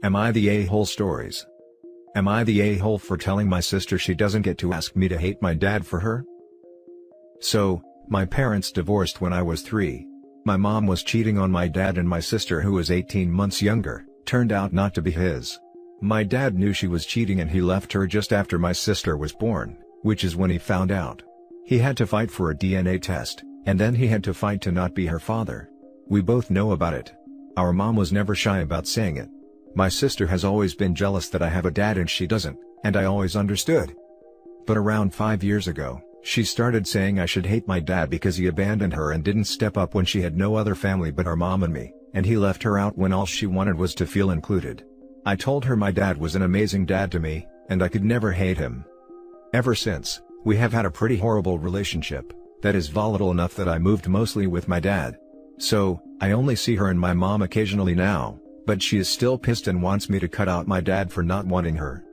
Am I the a-hole stories? Am I the a-hole for telling my sister she doesn't get to ask me to hate my dad for her? So, my parents divorced when I was 3. My mom was cheating on my dad, and my sister, who was 18 months younger, turned out not to be his. My dad knew she was cheating and he left her just after my sister was born, which is when he found out. He had to fight for a DNA test, and then he had to fight to not be her father. We both know about it. Our mom was never shy about saying it. My sister has always been jealous that I have a dad and she doesn't, and I always understood. But around 5 years ago, she started saying I should hate my dad because he abandoned her and didn't step up when she had no other family but our mom and me, and he left her out when all she wanted was to feel included. I told her my dad was an amazing dad to me, and I could never hate him. Ever since, we have had a pretty horrible relationship, that is volatile enough that I moved mostly with my dad. So, I only see her and my mom occasionally now, but she is still pissed and wants me to cut out my dad for not wanting her.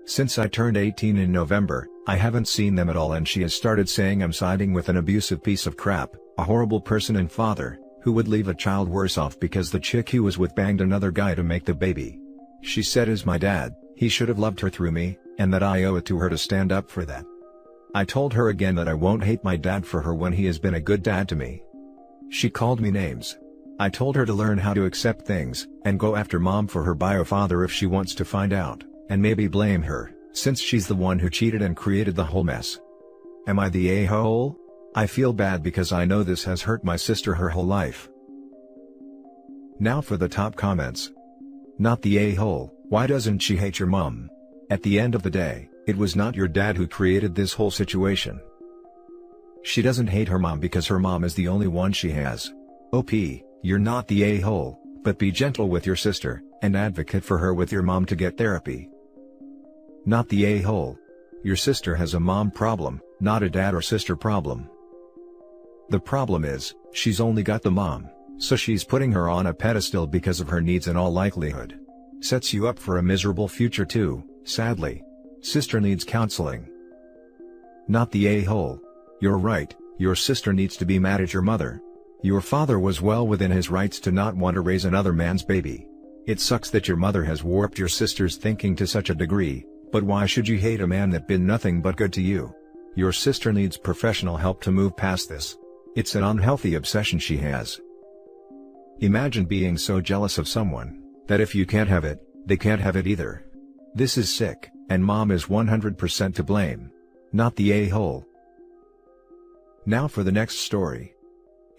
Since I turned 18 in November, I haven't seen them at all, and she has started saying I'm siding with an abusive piece of crap, a horrible person and father, who would leave a child worse off because the chick he was with banged another guy to make the baby. She said as my dad, he should have loved her through me, and that I owe it to her to stand up for that. I told her again that I won't hate my dad for her when he has been a good dad to me. She called me names. I told her to learn how to accept things, and go after mom for her bio father if she wants to find out, and maybe blame her, since she's the one who cheated and created the whole mess. Am I the a-hole? I feel bad because I know this has hurt my sister her whole life. Now for the top comments. Not the a-hole, why doesn't she hate your mom? At the end of the day, it was not your dad who created this whole situation. She doesn't hate her mom because her mom is the only one she has. OP, you're not the a-hole, but be gentle with your sister, and advocate for her with your mom to get therapy. Not the a-hole. Your sister has a mom problem, not a dad or sister problem. The problem is, she's only got the mom, so she's putting her on a pedestal because of her needs in all likelihood. Sets you up for a miserable future too, sadly. Sister needs counseling. Not the a-hole. You're right, your sister needs to be mad at your mother. Your father was well within his rights to not want to raise another man's baby. It sucks that your mother has warped your sister's thinking to such a degree, but why should you hate a man that been nothing but good to you? Your sister needs professional help to move past this. It's an unhealthy obsession she has. Imagine being so jealous of someone, that if you can't have it, they can't have it either. This is sick, and mom is 100% to blame. Not the a-hole. Now for the next story.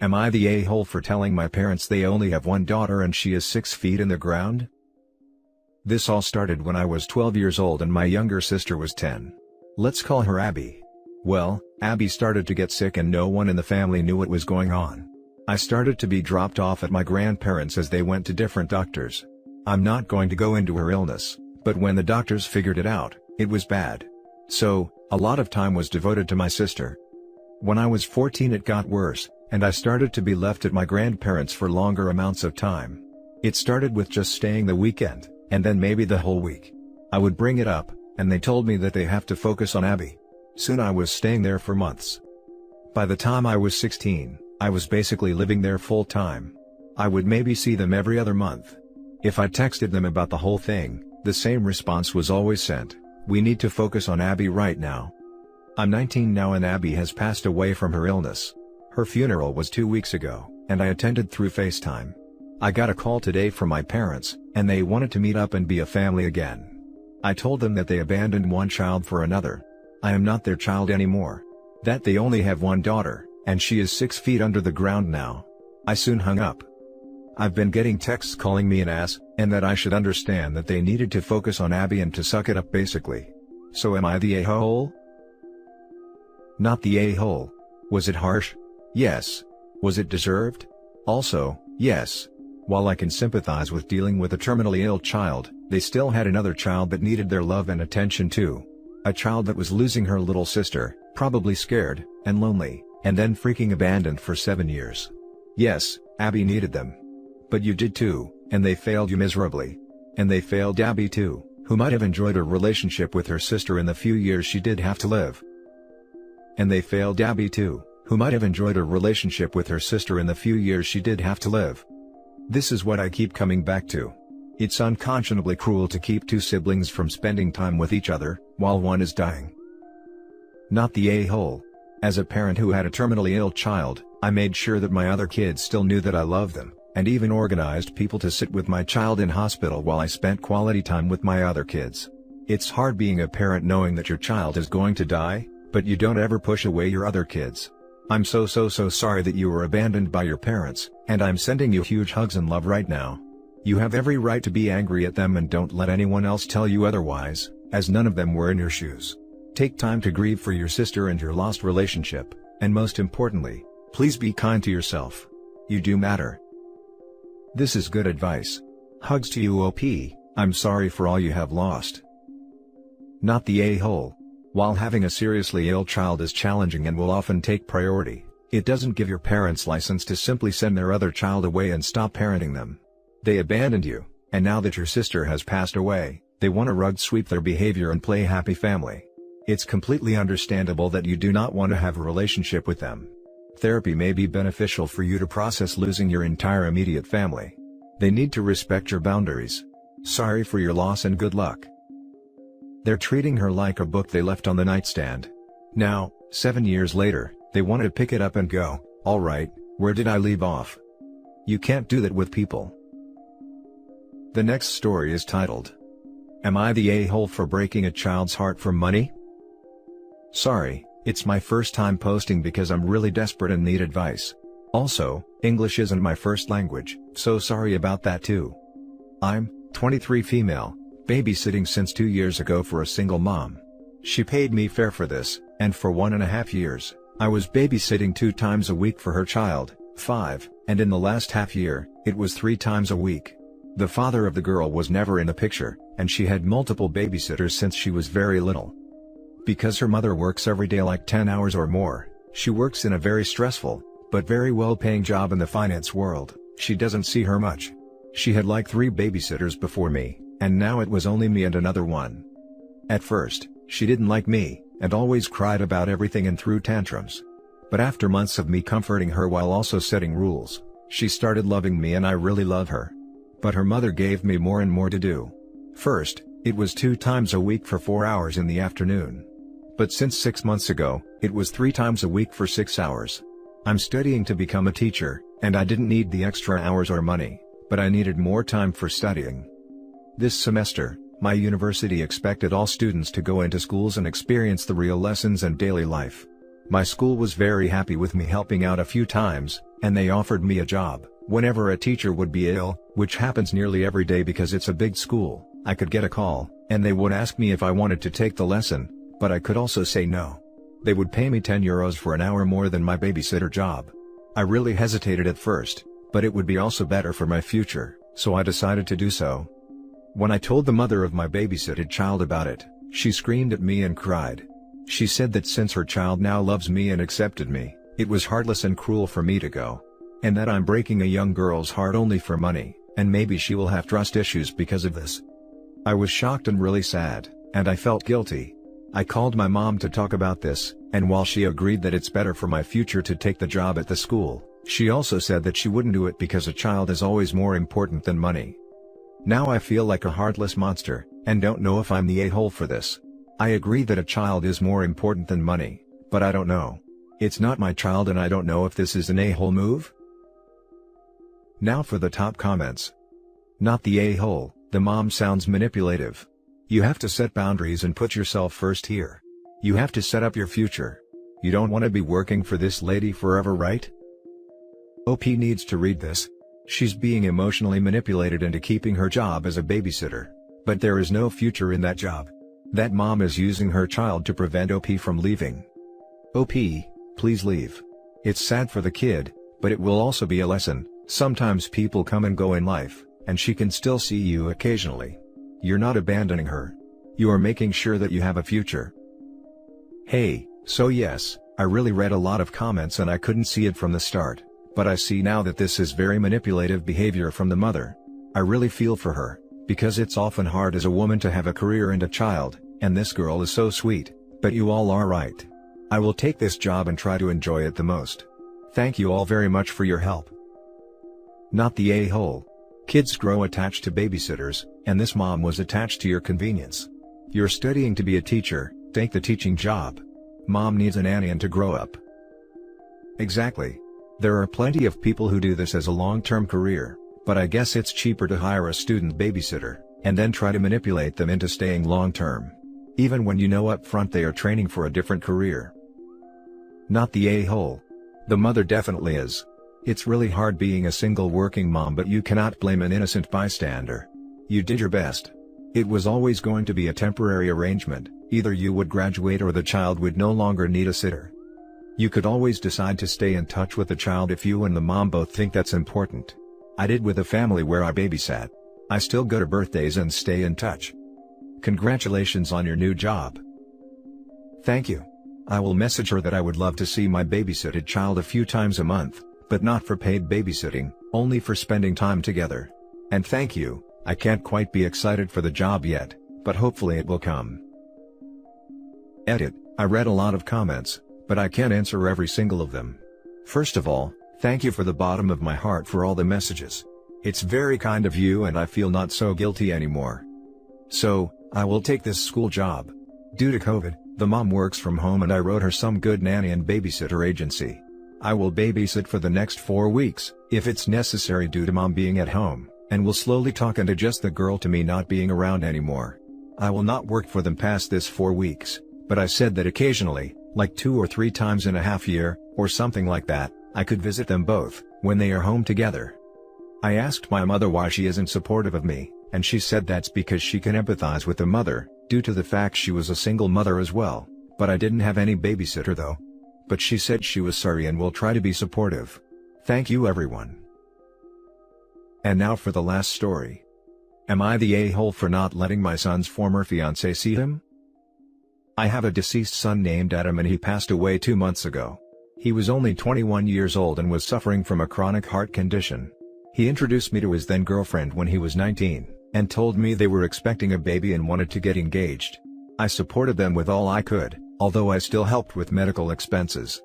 Am I the a-hole for telling my parents they only have one daughter and she is 6 feet in the ground? This all started when I was 12 years old and my younger sister was 10. Let's call her Abby. Well, Abby started to get sick and no one in the family knew what was going on. I started to be dropped off at my grandparents' as they went to different doctors. I'm not going to go into her illness, but when the doctors figured it out, it was bad. So, a lot of time was devoted to my sister. When I was 14 it got worse, and I started to be left at my grandparents' for longer amounts of time. It started with just staying the weekend, and then maybe the whole week. I would bring it up, and they told me that they have to focus on Abby. Soon I was staying there for months. By the time I was 16, I was basically living there full time. I would maybe see them every other month. If I texted them about the whole thing, the same response was always sent: we need to focus on Abby right now. I'm 19 now and Abby has passed away from her illness. Her funeral was 2 weeks ago, and I attended through FaceTime. I got a call today from my parents, and they wanted to meet up and be a family again. I told them that they abandoned one child for another. I am not their child anymore. That they only have one daughter, and she is 6 feet under the ground now. I soon hung up. I've been getting texts calling me an ass, and that I should understand that they needed to focus on Abby and to suck it up basically. So am I the a-hole? Not the a-hole. Was it harsh? Yes. Was it deserved? Also, yes. While I can sympathize with dealing with a terminally ill child, they still had another child that needed their love and attention too. A child that was losing her little sister, probably scared, and lonely, and then freaking abandoned for 7 years. Yes, Abby needed them. But you did too, and they failed you miserably. And they failed Abby too, who might have enjoyed a relationship with her sister in the few years she did have to live. And they failed Abby too, who might have enjoyed a relationship with her sister in the few years she did have to live. This is what I keep coming back to. It's unconscionably cruel to keep two siblings from spending time with each other, while one is dying. Not the a-hole. As a parent who had a terminally ill child, I made sure that my other kids still knew that I loved them, and even organized people to sit with my child in hospital while I spent quality time with my other kids. It's hard being a parent knowing that your child is going to die, but you don't ever push away your other kids. I'm so sorry that you were abandoned by your parents, and I'm sending you huge hugs and love right now. You have every right to be angry at them, and don't let anyone else tell you otherwise, as none of them were in your shoes. Take time to grieve for your sister and your lost relationship, and most importantly, please be kind to yourself. You do matter. This is good advice. Hugs to you, OP. I'm sorry for all you have lost. Not the a-hole. While having a seriously ill child is challenging and will often take priority, it doesn't give your parents license to simply send their other child away and stop parenting them. They abandoned you, and now that your sister has passed away, they want to rug sweep their behavior and play happy family. It's completely understandable that you do not want to have a relationship with them. Therapy may be beneficial for you to process losing your entire immediate family. They need to respect your boundaries. Sorry for your loss and good luck. They're treating her like a book they left on the nightstand. Now, 7 years later, they want to pick it up and go, "Alright, where did I leave off?" You can't do that with people. The next story is titled, "Am I the a-hole for breaking a child's heart for money?" Sorry, it's my first time posting because I'm really desperate and need advice. Also, English isn't my first language, so sorry about that too. I'm 23 female, babysitting since 2 years ago for a single mom. She paid me fair for this, and for 1.5 years, I was babysitting 2 times a week for her child, 5, and in the last half year, it was 3 times a week. The father of the girl was never in the picture, and she had multiple babysitters since she was very little. Because her mother works every day like 10 hours or more, she works in a very stressful, but very well-paying job in the finance world. She doesn't see her much. She had like 3 babysitters before me, and now it was only me and another one. At first, she didn't like me, and always cried about everything and threw tantrums. But after months of me comforting her while also setting rules, she started loving me, and I really love her. But her mother gave me more and more to do. First, it was 2 times a week for 4 hours in the afternoon. But since 6 months ago, it was 3 times a week for 6 hours. I'm studying to become a teacher, and I didn't need the extra hours or money, but I needed more time for studying. This semester, my university expected all students to go into schools and experience the real lessons and daily life. My school was very happy with me helping out a few times, and they offered me a job. Whenever a teacher would be ill, which happens nearly every day because it's a big school, I could get a call, and they would ask me if I wanted to take the lesson, but I could also say no. They would pay me €10 for an hour more than my babysitter job. I really hesitated at first, but it would be also better for my future, so I decided to do so. When I told the mother of my babysitted child about it, she screamed at me and cried. She said that since her child now loves me and accepted me, it was heartless and cruel for me to go. And that I'm breaking a young girl's heart only for money, and maybe she will have trust issues because of this. I was shocked and really sad, and I felt guilty. I called my mom to talk about this, and while she agreed that it's better for my future to take the job at the school, she also said that she wouldn't do it because a child is always more important than money. Now I feel like a heartless monster, and don't know if I'm the a-hole for this. I agree that a child is more important than money, but I don't know. It's not my child, and I don't know if this is an a-hole move. Now for the top comments. Not the a-hole, the mom sounds manipulative. You have to set boundaries and put yourself first here. You have to set up your future. You don't want to be working for this lady forever, right? OP needs to read this. She's being emotionally manipulated into keeping her job as a babysitter. But there is no future in that job. That mom is using her child to prevent OP from leaving. OP, please leave. It's sad for the kid, but it will also be a lesson. Sometimes people come and go in life, and she can still see you occasionally. You're not abandoning her. You are making sure that you have a future. Hey, so yes, I really read a lot of comments and I couldn't see it from the start, but I see now that this is very manipulative behavior from the mother. I really feel for her, because it's often hard as a woman to have a career and a child, and this girl is so sweet, but you all are right. I will take this job and try to enjoy it the most. Thank you all very much for your help. Not the a-hole. Kids grow attached to babysitters, and this mom was attached to your convenience. You're studying to be a teacher, take the teaching job. Mom needs a nanny and to grow up. Exactly. There are plenty of people who do this as a long-term career, but I guess it's cheaper to hire a student babysitter, and then try to manipulate them into staying long-term. Even when you know up front they are training for a different career. Not the a-hole. The mother definitely is. It's really hard being a single working mom, but you cannot blame an innocent bystander. You did your best. It was always going to be a temporary arrangement, either you would graduate or the child would no longer need a sitter. You could always decide to stay in touch with the child if you and the mom both think that's important. I did with a family where I babysat. I still go to birthdays and stay in touch. Congratulations on your new job. Thank you. I will message her that I would love to see my babysitted child a few times a month, but not for paid babysitting, only for spending time together. And thank you. I can't quite be excited for the job yet, but hopefully it will come. Edit. I read a lot of comments, but I can't answer every single of them. First of all, thank you for the bottom of my heart for all the messages. It's very kind of you and I feel not so guilty anymore. So, I will take this school job. Due to COVID, the mom works from home and I wrote her some good nanny and babysitter agency. I will babysit for the next 4 weeks, if it's necessary due to mom being at home, and will slowly talk and adjust the girl to me not being around anymore. I will not work for them past this 4 weeks, but I said that occasionally, like 2 or 3 times in a half year, or something like that, I could visit them both, when they are home together. I asked my mother why she isn't supportive of me, and she said that's because she can empathize with the mother, due to the fact she was a single mother as well, but I didn't have any babysitter though. But she said she was sorry and will try to be supportive. Thank you everyone. And now for the last story. Am I the a-hole for not letting my son's former fiancée see him? I have a deceased son named Adam and he passed away 2 months ago. He was only 21 years old and was suffering from a chronic heart condition. He introduced me to his then girlfriend when he was 19, and told me they were expecting a baby and wanted to get engaged. I supported them with all I could, although I still helped with medical expenses.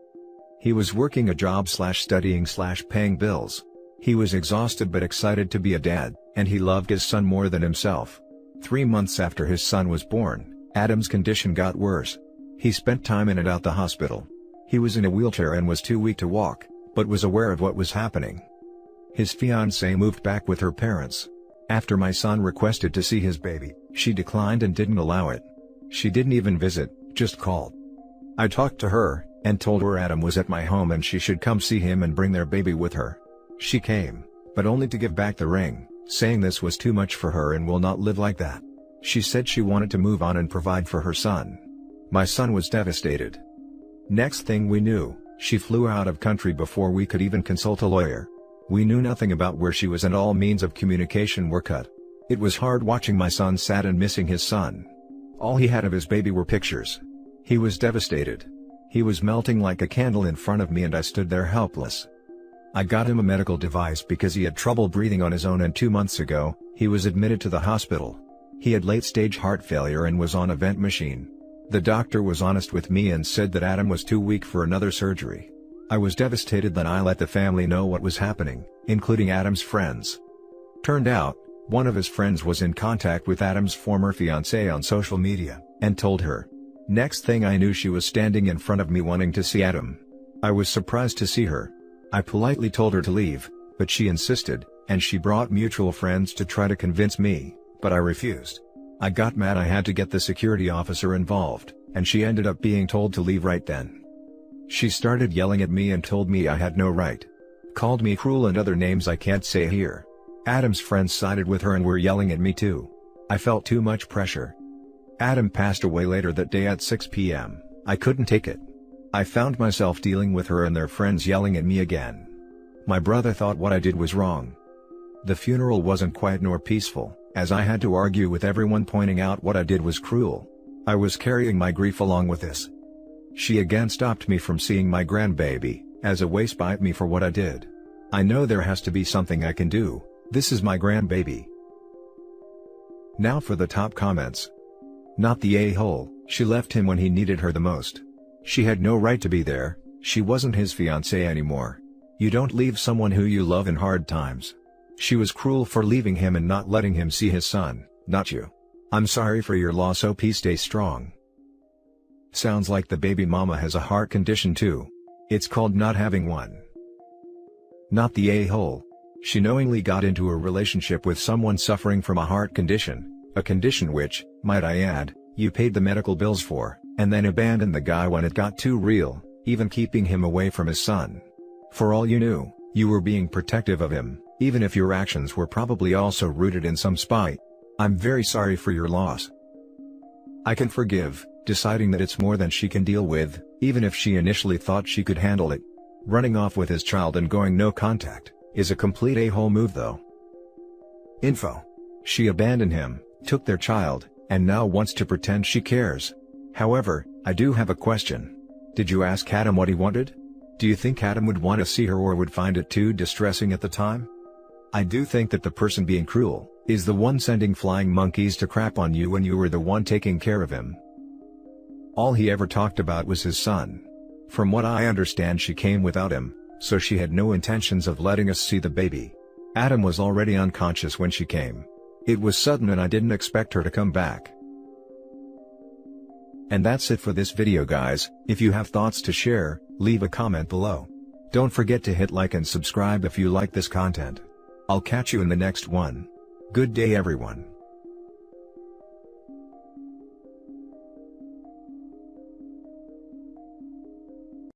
He was working a job/studying/paying bills. He was exhausted but excited to be a dad, and he loved his son more than himself. 3 months after his son was born, Adam's condition got worse. He spent time in and out the hospital. He was in a wheelchair and was too weak to walk, but was aware of what was happening. His fiancée moved back with her parents. After my son requested to see his baby, she declined and didn't allow it. She didn't even visit, just called. I talked to her, and told her Adam was at my home and she should come see him and bring their baby with her. She came, but only to give back the ring, saying this was too much for her and will not live like that. She said she wanted to move on and provide for her son. My son was devastated. Next thing we knew, she flew out of country before we could even consult a lawyer. We knew nothing about where she was and all means of communication were cut. It was hard watching my son sad and missing his son. All he had of his baby were pictures. He was devastated. He was melting like a candle in front of me and I stood there helpless. I got him a medical device because he had trouble breathing on his own and 2 months ago, he was admitted to the hospital. He had late-stage heart failure and was on a vent machine. The doctor was honest with me and said that Adam was too weak for another surgery. I was devastated that I let the family know what was happening, including Adam's friends. Turned out, one of his friends was in contact with Adam's former fiancée on social media, and told her. Next thing I knew she was standing in front of me wanting to see Adam. I was surprised to see her. I politely told her to leave, but she insisted, and she brought mutual friends to try to convince me, but I refused. I got mad. I had to get the security officer involved, and she ended up being told to leave right then. She started yelling at me and told me I had no right. Called me cruel and other names I can't say here. Adam's friends sided with her and were yelling at me too. I felt too much pressure. Adam passed away later that day at 6 p.m. I couldn't take it. I found myself dealing with her and their friends yelling at me again. My brother thought what I did was wrong. The funeral wasn't quiet nor peaceful, as I had to argue with everyone pointing out what I did was cruel. I was carrying my grief along with this. She again stopped me from seeing my grandbaby, as a way to spite me for what I did. I know there has to be something I can do. This is my grandbaby. Now for the top comments. Not the a-hole, she left him when he needed her the most. She had no right to be there, she wasn't his fiancée anymore. You don't leave someone who you love in hard times. She was cruel for leaving him and not letting him see his son, not you. I'm sorry for your loss. OP, stay strong. Sounds like the baby mama has a heart condition too. It's called not having one. Not the a-hole. She knowingly got into a relationship with someone suffering from a heart condition, a condition which, might I add, you paid the medical bills for, and then abandoned the guy when it got too real, even keeping him away from his son. For all you knew, you were being protective of him, even if your actions were probably also rooted in some spite. I'm very sorry for your loss. I can forgive, deciding that it's more than she can deal with, even if she initially thought she could handle it. Running off with his child and going no contact is a complete a-hole move though. Info. She abandoned him, took their child, and now wants to pretend she cares. However, I do have a question. Did you ask Adam what he wanted? Do you think Adam would want to see her or would find it too distressing at the time? I do think that the person being cruel is the one sending flying monkeys to crap on you when you were the one taking care of him. All he ever talked about was his son. From what I understand, she came without him, so she had no intentions of letting us see the baby. Adam was already unconscious when she came. It was sudden and I didn't expect her to come back. And that's it for this video, guys. If you have thoughts to share, leave a comment below. Don't forget to hit like and subscribe if you like this content. I'll catch you in the next one. Good day everyone.